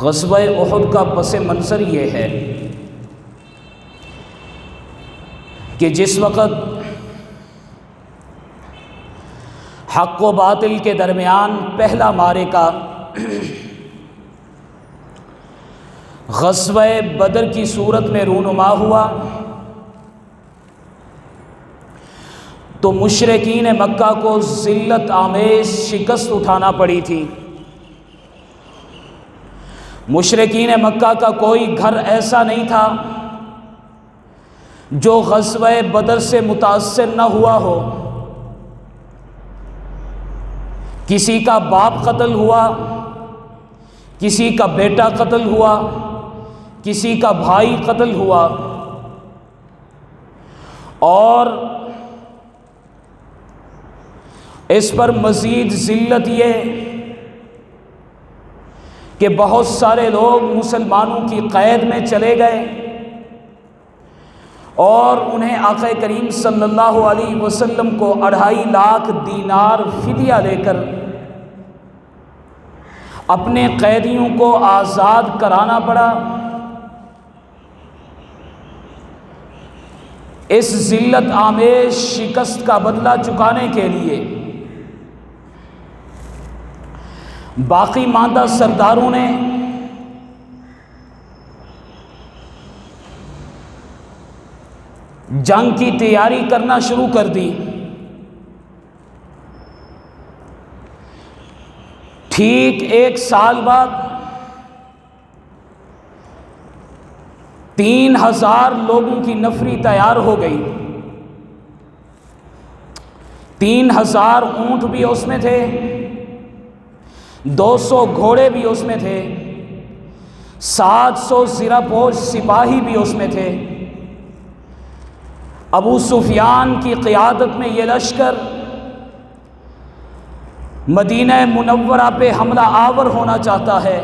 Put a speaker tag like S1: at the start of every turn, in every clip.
S1: غزوہ احد کا پس منظر یہ ہے کہ جس وقت حق و باطل کے درمیان پہلا معرکہ غزوہ بدر کی صورت میں رونما ہوا تو مشرکین مکہ کو ذلت آمیز شکست اٹھانا پڑی تھی۔ مشرکین مکہ کا کوئی گھر ایسا نہیں تھا جو غزوہ بدر سے متاثر نہ ہوا ہو۔ کسی کا باپ قتل ہوا، کسی کا بیٹا قتل ہوا، کسی کا بھائی قتل ہوا، اور اس پر مزید ذلت یہ کہ بہت سارے لوگ مسلمانوں کی قید میں چلے گئے اور انہیں آقا کریم صلی اللہ علیہ وسلم کو 2.5 لاکھ دینار فدیہ لے کر اپنے قیدیوں کو آزاد کرانا پڑا۔ اس ذلت آمیز شکست کا بدلہ چکانے کے لیے باقی ماندہ سرداروں نے جنگ کی تیاری کرنا شروع کر دی۔ ٹھیک 1 سال بعد 3000 لوگوں کی نفری تیار ہو گئی۔ 3000 اونٹ بھی اس میں تھے، 200 گھوڑے بھی اس میں تھے، 700 زرہ پوش سپاہی بھی اس میں تھے۔ ابو سفیان کی قیادت میں یہ لشکر مدینہ منورہ پہ حملہ آور ہونا چاہتا ہے۔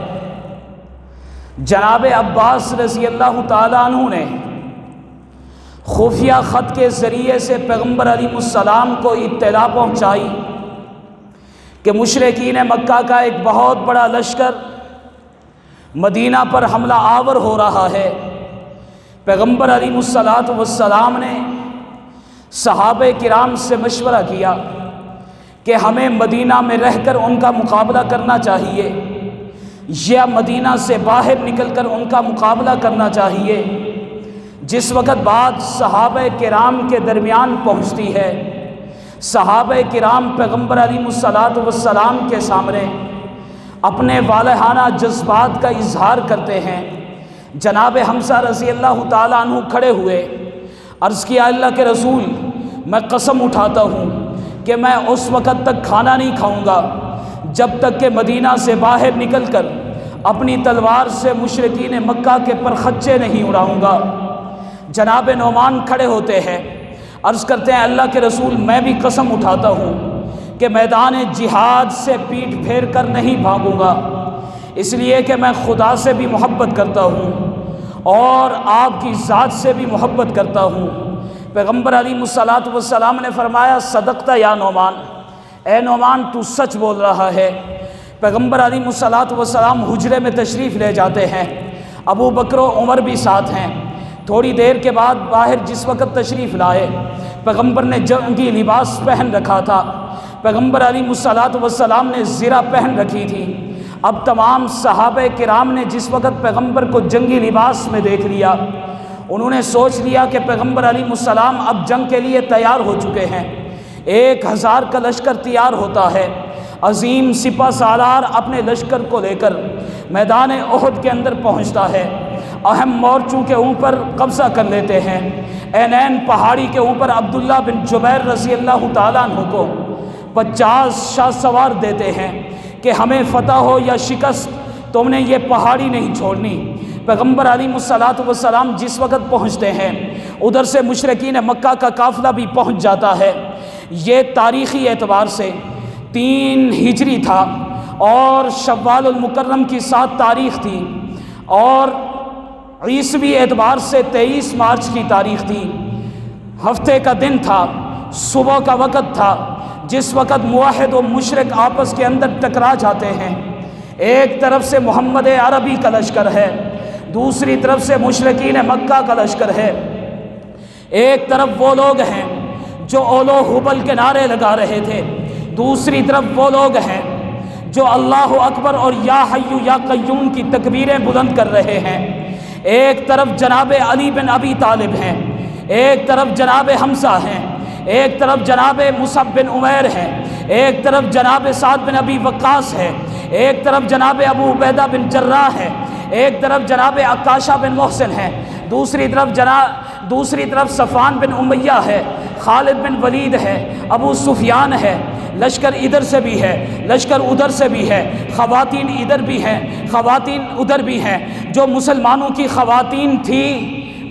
S1: جناب عباس رضی اللہ تعالیٰ عنہ نے خفیہ خط کے ذریعے سے پیغمبر علیہ السلام کو اطلاع پہنچائی کہ مشرکین مکہ کا ایک بہت بڑا لشکر مدینہ پر حملہ آور ہو رہا ہے۔ پیغمبر علیہ السلام نے صحابہ کرام سے مشورہ کیا کہ ہمیں مدینہ میں رہ کر ان کا مقابلہ کرنا چاہیے یا مدینہ سے باہر نکل کر ان کا مقابلہ کرنا چاہیے۔ جس وقت بات صحابہ کرام کے درمیان پہنچتی ہے، صحابہ کرام پیغمبر علیہ السلام کے سامنے اپنے والہانہ جذبات کا اظہار کرتے ہیں۔ جناب حمزہ رضی اللہ تعالیٰ عنہ کھڑے ہوئے، عرض کیا اللہ کے رسول، میں قسم اٹھاتا ہوں کہ میں اس وقت تک کھانا نہیں کھاؤں گا جب تک کہ مدینہ سے باہر نکل کر اپنی تلوار سے مشرکین مکہ کے پرخچے نہیں اڑاؤں گا۔ جناب نعمان کھڑے ہوتے ہیں، عرض کرتے ہیں اللہ کے رسول، میں بھی قسم اٹھاتا ہوں کہ میدان جہاد سے پیٹھ پھیر کر نہیں بھاگوں گا، اس لیے کہ میں خدا سے بھی محبت کرتا ہوں اور آپ کی ذات سے بھی محبت کرتا ہوں۔ پیغمبر علیہ السلام نے فرمایا صدقت یا نعمان، اے نعمان تو سچ بول رہا ہے۔ پیغمبر علیہ السلام حجرے میں تشریف لے جاتے ہیں، ابو بکر و عمر بھی ساتھ ہیں۔ تھوڑی دیر کے بعد باہر جس وقت تشریف لائے، پیغمبر نے جنگی لباس پہن رکھا تھا، پیغمبر علیہ السلام نے زرہ پہن رکھی تھی۔ اب تمام صحابہ کرام نے جس وقت پیغمبر کو جنگی لباس میں دیکھ لیا، انہوں نے سوچ لیا کہ پیغمبر علیہ السلام اب جنگ کے لیے تیار ہو چکے ہیں۔ 1000 کا لشکر تیار ہوتا ہے، عظیم سپہ سالار اپنے لشکر کو لے کر میدان احد کے اندر پہنچتا ہے۔ اہم مورچوں کے اوپر قبضہ کر لیتے ہیں۔ اینین پہاڑی کے اوپر عبداللہ بن جبیر رضی اللہ تعالیٰ عنہ کو 50 شاہ سوار دیتے ہیں کہ ہمیں فتح ہو یا شکست تم نے یہ پہاڑی نہیں چھوڑنی۔ پیغمبر علیہ السلام جس وقت پہنچتے ہیں، ادھر سے مشرکین مکہ کا قافلہ بھی پہنچ جاتا ہے۔ یہ تاریخی اعتبار سے 3 ہجری تھا اور شوال المکرم کی 7 تاریخ تھی، اور عیسوی اعتبار سے 23 مارچ کی تاریخ تھی۔ ہفتے کا دن تھا، صبح کا وقت تھا، جس وقت موحد و مشرک آپس کے اندر ٹکرا جاتے ہیں۔ ایک طرف سے محمد عربی کا لشکر ہے، دوسری طرف سے مشرکین مکہ کا لشکر ہے۔ ایک طرف وہ لوگ ہیں جو اولو حبل کے نعرے لگا رہے تھے، دوسری طرف وہ لوگ ہیں جو اللہ اکبر اور یا حی یا قیوم کی تکبیریں بلند کر رہے ہیں۔ ایک طرف جناب علی بن ابی طالب ہیں، ایک طرف جناب حمزہ ہیں، ایک طرف جناب مصعب بن عمیر ہیں، ایک طرف جناب سعد بن ابی وقاص ہے، ایک طرف جناب ابو عبیدہ بن جراح ہے، ایک طرف جناب عکاشہ بن محسن ہے، دوسری طرف صفوان بن امیہ ہے، خالد بن ولید ہے، ابو سفیان ہے۔ لشکر ادھر سے بھی ہے، لشکر ادھر سے بھی ہے، خواتین ادھر بھی ہیں، خواتین ادھر بھی ہیں۔ جو مسلمانوں کی خواتین تھی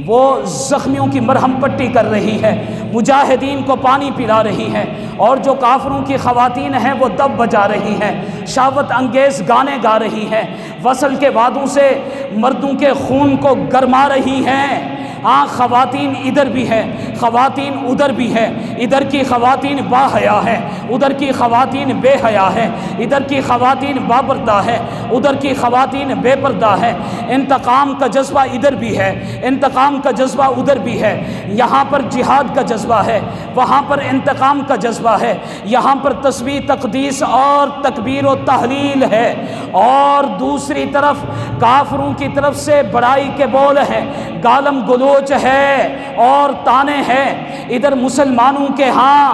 S1: وہ زخمیوں کی مرہم پٹی کر رہی ہے، مجاہدین کو پانی پلا رہی ہے، اور جو کافروں کی خواتین ہیں وہ دب بجا رہی ہیں، شہوت انگیز گانے گا رہی ہیں، وصل کے وعدوں سے مردوں کے خون کو گرما رہی ہیں۔ ہاں خواتین ادھر بھی ہے، خواتین ادھر بھی ہے، ادھر کی خواتین با حیا ہے، ادھر کی خواتین بے حیا ہے، ادھر کی خواتین بابردہ ہے، ادھر کی خواتین بے پردہ ہے۔ انتقام کا جذبہ ادھر بھی ہے، انتقام کا جذبہ ادھر بھی ہے۔ یہاں پر جہاد کا جذبہ ہے، وہاں پر انتقام کا جذبہ ہے، یہاں پر تسبیح تقدیس اور تکبیر و تحلیل ہے، اور دوسری طرف کافروں کی طرف سے بڑائی کے بول ہیں، گالم گلوچ ہے اور تانے ہیں۔ ادھر مسلمانوں کے ہاں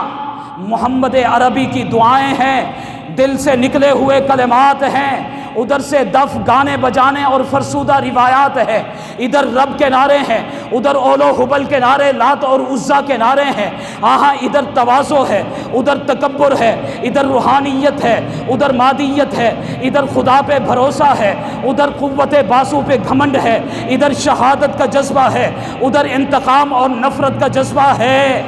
S1: محمد عربی کی دعائیں ہیں، دل سے نکلے ہوئے کلمات ہیں، ادھر سے دف گانے بجانے اور فرسودہ روایات ہے۔ ادھر رب کے نعرے ہیں، ادھر اولو حبل کے نعرے، لات اور عزا کے نعرے ہیں۔ آہاں ادھر تواضع ہے، ادھر تکبر ہے، ادھر روحانیت ہے، ادھر مادیت ہے، ادھر خدا پہ بھروسہ ہے، ادھر قوت باسو پہ گھمنڈ ہے، ادھر شہادت کا جذبہ ہے، ادھر انتقام اور نفرت کا جذبہ ہے۔